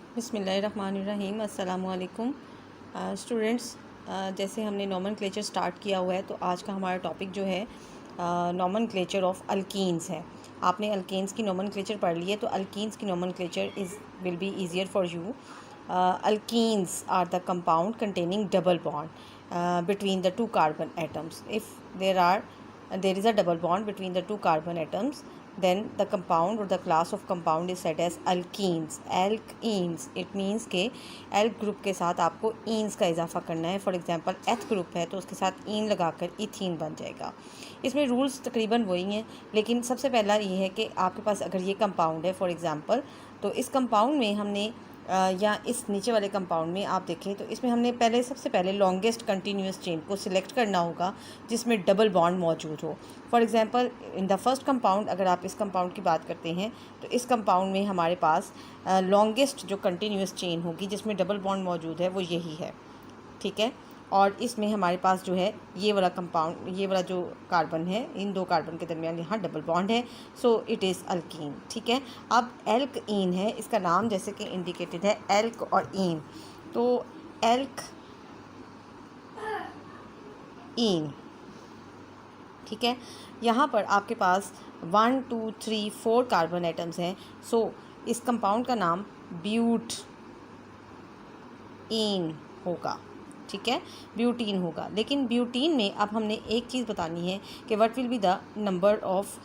बिस्मिल्लाहिर्रहमानिर्रहीम। अस्सलामुअलैकुम स्टूडेंट्स। जैसे हमने नोमेनक्लेचर स्टार्ट किया हुआ है, तो आज का हमारा टॉपिक जो है नोमेनक्लेचर ऑफ अल्कीन्स है। आपने अल्केन्स की नोमेनक्लेचर पढ़ ली है, तो अल्कीन्स की nomenclature will be easier for you. Alkenes are the compound containing double bond between the two carbon atoms. If there is a double bond between the two carbon atoms, then the compound or the class of compound is said as alkenes. Alkenes it means के elk group के साथ आपको ईन्स का इजाफा करना है। For example एथ group है तो उसके साथ ईन लगाकर इथीन बन जाएगा। इसमें रूल्स तकरीबन वही हैं, लेकिन सबसे पहला ये है कि आपके पास अगर ये कंपाउंड है फॉर एग्जांपल, तो इस कंपाउंड में हमने या इस नीचे वाले कंपाउंड में आप देखें तो इसमें हमने सबसे पहले लॉन्गेस्ट कंटिन्यूस चेन को सिलेक्ट करना होगा जिसमें डबल बॉन्ड मौजूद हो। For example in the first compound, अगर आप इस कंपाउंड की बात करते हैं तो इस कंपाउंड में हमारे पास लॉन्गेस्ट जो कंटिन्यूस चेन होगी जिसमें डबल बॉन्ड मौजूद है वो यही है, ठीक है। और इसमें हमारे पास जो है ये वाला कंपाउंड, ये वाला जो कार्बन है, इन दो कार्बन के दरमियान यहाँ डबल बॉन्ड है, सो इट इज़ अल्कीन, ठीक है। अब एल्क इन है, इसका नाम जैसे कि इंडिकेटेड है एल्क और इन, तो एल्क इन, ठीक है। यहाँ पर आपके पास 1 2 3 4 कार्बन एटम्स हैं, सो इस कंपाउंड का नाम ब्यूट इन होगा, ठीक है, ब्यूटीन होगा। लेकिन ब्यूटीन में अब हमने एक चीज़ बतानी है कि what will be the number of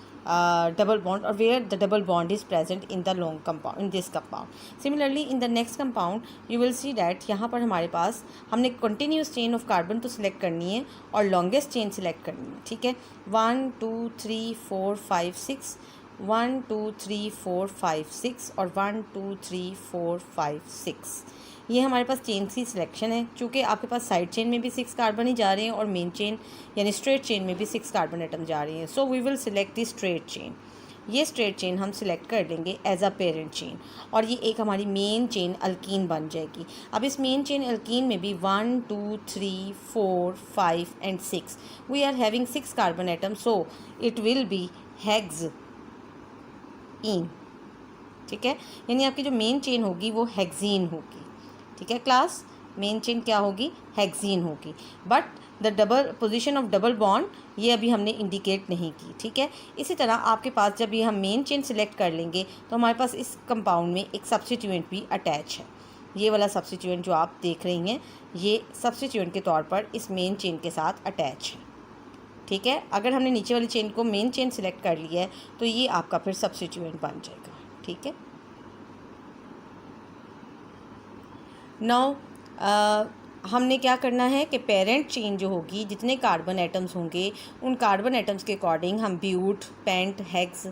double bond और where the double bond is present in the long compound, in this compound. Similarly in the next compound you will see that यहाँ पर हमारे पास हमने कंटिन्यूस चेन ऑफ कार्बन तो select करनी है और लॉन्गेस्ट चेन सिलेक्ट करनी है, ठीक है। 1 2 3 4 5 6, 1 2 3 4 5 6 और 1 2 3 4 5 6, ये हमारे पास चेन की सिलेक्शन है। चूँकि आपके पास साइड चेन में भी 6 कार्बन ही जा रहे हैं और मेन चेन यानी स्ट्रेट चेन में भी 6 कार्बन एटम जा रहे हैं, so we will select the straight chain. ये स्ट्रेट चेन हम सिलेक्ट कर लेंगे एज अ पेरेंट चेन और ये एक हमारी मेन चेन अल्कीन बन जाएगी। अब इस मेन चेन अल्कीन में भी 1 2 3 4 5 and 6 we are having 6 carbon atom, so it will be hexane, ठीक है। यानी आपकी जो मेन चेन होगी वो हेक्सीन होगी, ठीक है क्लास। मेन चेन क्या होगी? हेक्सीन होगी। But the double position of double bond ये अभी हमने इंडिकेट नहीं की, ठीक है। इसी तरह आपके पास जब ये हम मेन चेन सिलेक्ट कर लेंगे तो हमारे पास इस कंपाउंड में एक सब्स्टिट्यूएंट भी अटैच है। ये वाला सब्स्टिट्यूएंट जो आप देख रही हैं ये सब्स्टिट्यूएंट के तौर पर इस मेन चेन के साथ अटैच है, ठीक है। अगर हमने नीचे वाली चेन को मेन चेन सिलेक्ट कर लिया है तो ये आपका फिर सब्स्टिट्यूएंट बन जाएगा, ठीक है। नाउ हमने क्या करना है कि पेरेंट चेन जो होगी, जितने कार्बन एटम्स होंगे उन कार्बन एटम्स के अकॉर्डिंग हम ब्यूट, पेंट, हेक्स,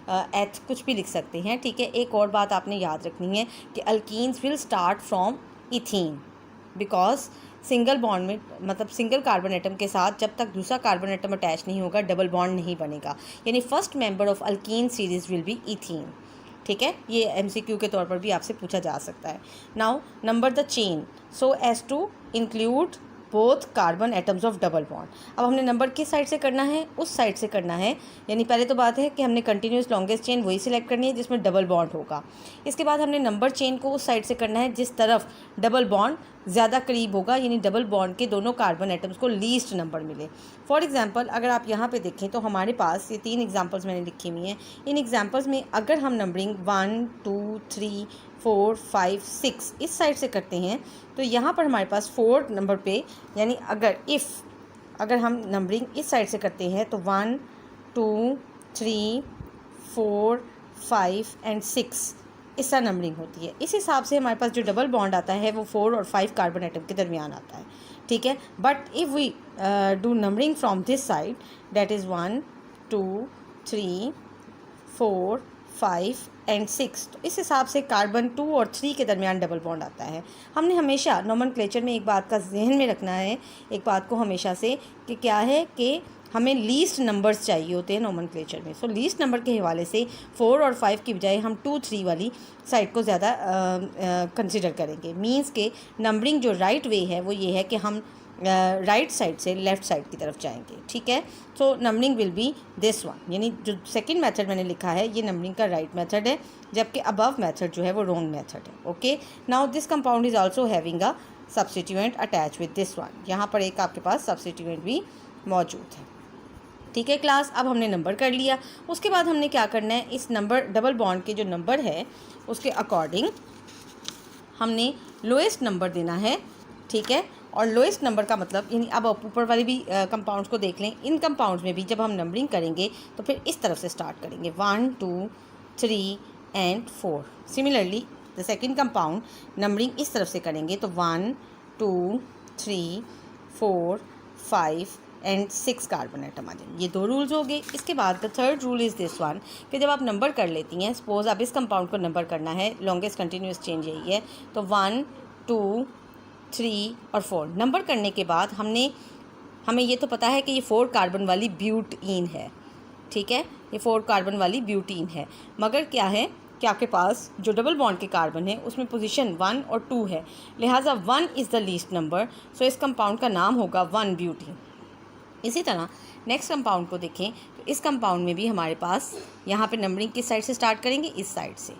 एथ कुछ भी लिख सकते हैं, ठीक है। एक और बात आपने याद रखनी है कि alkenes will start from ethene, because single bond में मतलब सिंगल कार्बन एटम के साथ जब तक दूसरा कार्बन एटम अटैच नहीं होगा डबल बॉन्ड नहीं बनेगा, यानी first member of alkyne series will be ethene, ठीक है। ये MCQ के तौर पर भी आपसे पूछा जा सकता है। Now number the chain so as to include both carbon atoms of double bond. अब हमने नंबर किस साइड से करना है? उस साइड से करना है, यानी पहले तो बात है कि हमने कंटिन्यूस लॉन्गेस्ट चेन वही सिलेक्ट करनी है जिसमें डबल बॉन्ड होगा। इसके बाद हमने नंबर चेन को उस साइड से करना है जिस तरफ डबल बॉन्ड ज़्यादा करीब होगा, यानी डबल बॉन्ड के दोनों कार्बन एटम्स को लीस्ट नंबर मिले। फॉर एग्जांपल अगर आप यहाँ पे देखें तो हमारे पास ये 3 एग्जांपल्स मैंने लिखी हुई हैं। इन एग्जांपल्स में अगर हम नंबरिंग 1 2 3 4 5 6 इस साइड से करते हैं तो यहाँ पर हमारे पास 4 नंबर पे, यानी अगर हम नंबरिंग इस साइड से करते हैं तो 1 2 3 4 5 एंड 6 इस तरह नंबरिंग होती है। इस हिसाब से हमारे पास जो डबल बॉन्ड आता है वो 4 और 5 कार्बन एटम के दरमियान आता है, ठीक है। But if we do numbering from this side that is 1 2 3 4 5 and 6, तो इस हिसाब से कार्बन 2 और 3 के दरमियान डबल बॉन्ड आता है। हमने हमेशा नोमेनक्लेचर में एक बात का जहन में रखना है, एक बात को हमेशा से, कि क्या है कि हमें लीस्ट नंबर्स चाहिए होते हैं नोमेनक्लेचर में। सो लीस्ट नंबर के हवाले से 4 और 5 की बजाय हम 2 3 वाली साइड को ज़्यादा कंसिडर करेंगे। मींस के नंबरिंग जो राइट वे है वो ये है कि हम राइट साइड से लेफ़्ट साइड की तरफ जाएंगे, ठीक है। So numbering will be this one, यानी जो सेकंड मेथड मैंने लिखा है ये नंबरिंग का राइट मेथड है, जबकि अबव मेथड जो है वो रॉन्ग मेथड है। Okay, now this compound is also having a substituent attach with this one, यहाँ पर एक आपके पास सब्स्टिट्यूएंट भी मौजूद है, ठीक है क्लास। अब हमने नंबर कर लिया, उसके बाद हमने क्या करना है, इस नंबर डबल बॉन्ड के जो नंबर है उसके अकॉर्डिंग हमने लोएस्ट नंबर देना है, ठीक है। और लोएस्ट नंबर का मतलब यानी अब ऊपर वाले भी कंपाउंड्स को देख लें, इन कंपाउंड्स में भी जब हम नंबरिंग करेंगे तो फिर इस तरफ से स्टार्ट करेंगे 1 2 3 and 4। Similarly the second compound numbering इस तरफ से करेंगे तो 1 2 3 4 5 एंड 6 कार्बन एटम आ जाएंगे। ये 2 रूल्स हो गए। इसके बाद the third rule is this one कि जब आप नंबर कर लेती हैं, सपोज आप इस कंपाउंड को नंबर करना है, लॉन्गेस्ट कंटिन्यूस चेंज यही है, तो 1 2 3 और 4 नंबर करने के बाद हमें ये तो पता है कि ये 4 कार्बन वाली ब्यूटीन है, ठीक है, ये 4 कार्बन वाली ब्यूटीन है। मगर क्या है कि आपके पास जो डबल बॉन्ड के कार्बन है उसमें पोजीशन 1 और 2 है, लिहाजा 1 इज़ द लीस्ट नंबर, सो इस कंपाउंड का नाम होगा 1 ब्यूटीन। इसी तरह नेक्स्ट कंपाउंड को देखें तो इस कंपाउंड में भी हमारे पास यहाँ पे नंबरिंग किस साइड से स्टार्ट करेंगे, इस साइड से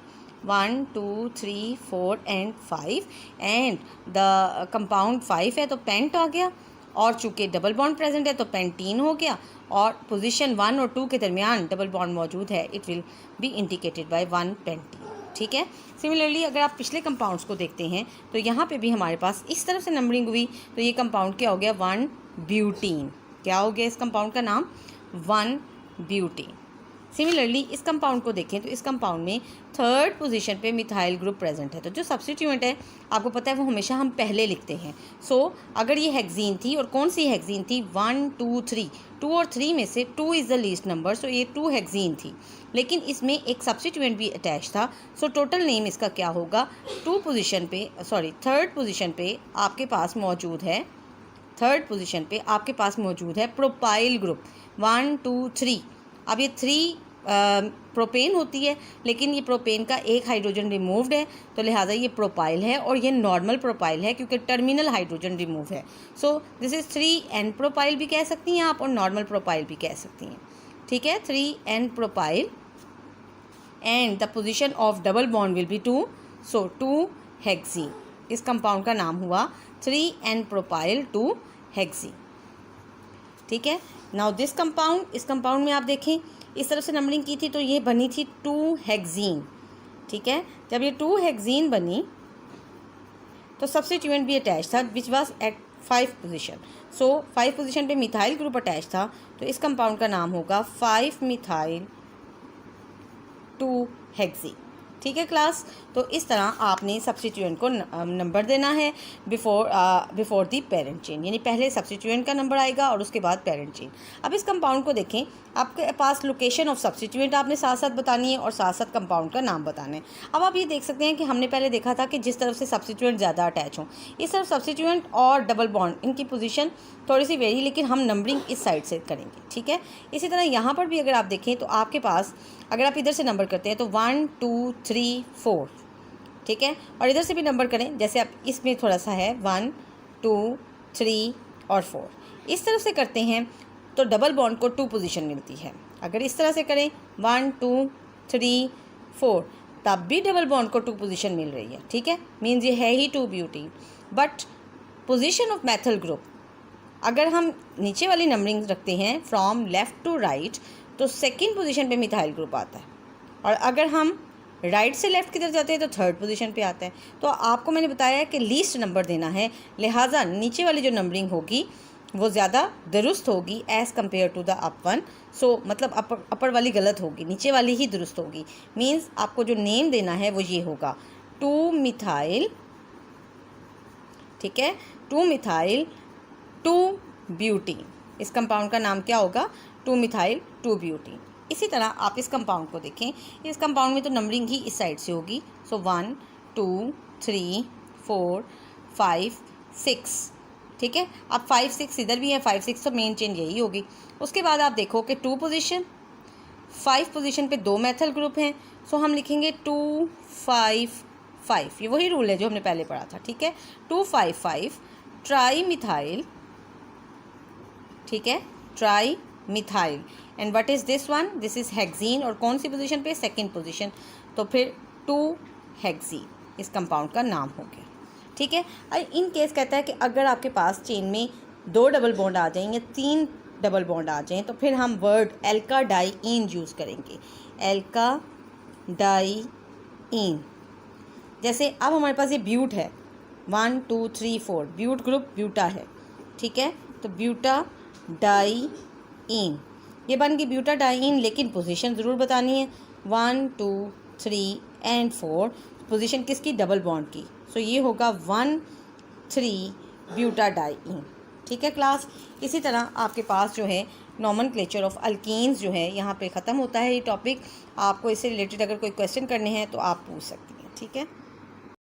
1 2 3 4 एंड 5 एंड द कंपाउंड 5 है तो पेंट आ गया, और चूँकि डबल बॉन्ड प्रेजेंट है तो पेंटीन हो गया, और पोजीशन 1 और 2 के दरमियान डबल बॉन्ड मौजूद है, it will be indicated by 1 pentene, ठीक है। सिमिलरली अगर आप पिछले कंपाउंड्स को देखते हैं तो यहाँ पे भी हमारे पास इस तरफ से नंबरिंग हुई तो ये कंपाउंड क्या हो गया, 1 ब्यूटीन। क्या हो गया इस कंपाउंड का नाम, 1 ब्यूटीन। सिमिलरली इस कंपाउंड को देखें तो इस कंपाउंड में थर्ड पोजीशन पे मिथाइल ग्रुप प्रेजेंट है, तो जो सब्स्टिट्यूएंट है आपको पता है वो हमेशा हम पहले लिखते हैं। सो अगर ये हेक्सीन थी, और कौन सी हेक्सीन थी, 1 2 3, 2 और 3 में से 2 इज़ द लीस्ट नंबर, सो ये 2 हेक्सीन थी, लेकिन इसमें एक सब्स्टिट्यूएंट भी अटैच था, सो टोटल नेम इसका क्या होगा, थर्ड पोजीशन पे आपके पास मौजूद है, थर्ड पोजीशन पे आपके पास मौजूद है प्रोपाइल ग्रुप 1 2 3। अब ये 3 प्रोपेन होती है, लेकिन ये प्रोपेन का एक हाइड्रोजन रिमूव्ड है, तो लिहाजा ये प्रोपाइल है, और ये नॉर्मल प्रोपाइल है क्योंकि टर्मिनल हाइड्रोजन रिमूव है। So this is 3n propyl भी कह सकती हैं आप, और नॉर्मल प्रोपाइल भी कह सकती हैं, ठीक है, 3n propyl, and the position of double bond will be 2, सो 2 हेक्सी। इस कंपाउंड का नाम हुआ 3n प्रोपाइल 2 हेक्सी, ठीक है। नाउ दिस कंपाउंड, इस कंपाउंड में आप देखें इस तरफ से नंबरिंग की थी तो ये बनी थी 2 हेक्सीन, ठीक है। जब ये 2 हेक्सीन बनी तो सब्स्टिट्यूएंट भी अटैच था which was at 5 position, so 5 position पे मिथाइल ग्रुप अटैच था, तो इस कंपाउंड का नाम होगा 5 मिथाइल 2 हेक्सी, ठीक है क्लास। तो इस तरह आपने सब्स्टिट्यूएंट को नंबर देना है बिफोर दी पेरेंट चेन, यानी पहले सब्स्टिट्यूएंट का नंबर आएगा और उसके बाद पेरेंट चेन। अब इस कंपाउंड को देखें, आपके पास लोकेशन ऑफ सब्स्टिट्यूएंट आपने साथ साथ बतानी है और साथ साथ कंपाउंड का नाम बताना है। अब आप ये देख सकते हैं कि हमने पहले देखा था कि जिस तरफ से सब्स्टिट्यूएंट ज़्यादा अटैच हों, इस तरफ सब्स्टिट्यूएंट और डबल बॉन्ड इनकी पोजीशन थोड़ी सी वेरी, लेकिन हम नंबरिंग इस साइड से करेंगे, ठीक है। इसी तरह यहाँ पर भी अगर आप देखें तो आपके पास अगर आप इधर से नंबर करते हैं तो 1 2 3 4, ठीक है, और इधर से भी नंबर करें, जैसे आप इसमें थोड़ा सा है 1 2 3 और 4, इस तरफ से करते हैं तो डबल बॉन्ड को 2 पोजीशन मिलती है। अगर इस तरह से करें 1 2 3 4, तब भी डबल बॉन्ड को 2 पोजीशन मिल रही है, ठीक है, मीन्स ये है ही 2 butene. But position of methyl group, अगर हम नीचे वाली नंबरिंग रखते हैं फ्रॉम लेफ़्ट टू राइट तो सेकंड पोजीशन पे मिथाइल ग्रुप आता है, और अगर हम राइट से लेफ़्ट की तरफ जाते हैं तो थर्ड पोजीशन पे आता है। तो आपको मैंने बताया कि लीस्ट नंबर देना है, लिहाजा नीचे वाली जो नंबरिंग होगी वो ज़्यादा दुरुस्त होगी as compared to the up one. So मतलब अपर वाली गलत होगी, नीचे वाली ही दुरुस्त होगी। मीन्स आपको जो नेम देना है वो ये होगा 2 मिथाइल, ठीक है, 2 मिथाइल 2 ब्यूटीन। इस कंपाउंड का नाम क्या होगा, 2 मिथाइल 2 ब्यूटीन। इसी तरह आप इस कंपाउंड को देखें, इस कंपाउंड में तो नंबरिंग ही इस साइड से होगी, सो 1 2 3 4 5 6, ठीक है। अब 5 6 इधर भी है, 5 6 तो मेन चेंज यही होगी। उसके बाद आप देखो कि 2 पोजीशन 5 पोजीशन पे 2 मैथल ग्रुप हैं, सो हम लिखेंगे 2 5 5, ये वही रूल है जो हमने पहले पढ़ा था, ठीक है। 2 5 5 ट्राई मिथाइल ठीक है, tri methyl. And what is this one, this is hexene, और कौन सी पोजीशन पे, सेकंड पोजीशन, तो फिर 2 हेक्सीन इस कंपाउंड का नाम हो गया। ठीक है, इन केस कहता है कि अगर आपके पास चेन में 2 डबल बॉन्ड आ जाएं या 3 डबल बॉन्ड आ जाएं तो फिर हम वर्ड एल्का डाइईन यूज़ करेंगे, एल्का डाइईन। जैसे अब हमारे पास ये ब्यूट है, 1 2 3 4, ब्यूट ग्रुप ब्यूटा है, ठीक है, तो ब्यूटा डाइईन ये बन गई ब्यूटा डाइईन, लेकिन पोजीशन ज़रूर बतानी है, 1 2 3 एंड 4, पोजीशन किसकी, डबल बॉन्ड की, सो ये होगा 1 3 ब्यूटा डाइईन। ठीक है क्लास, इसी तरह आपके पास जो है नॉमेनक्लेचर ऑफ अल्कीन्स जो है यहाँ पे ख़त्म होता है ये टॉपिक। आपको इससे रिलेटेड अगर कोई क्वेश्चन करने हैं तो आप पूछ सकती हैं। ठीक है।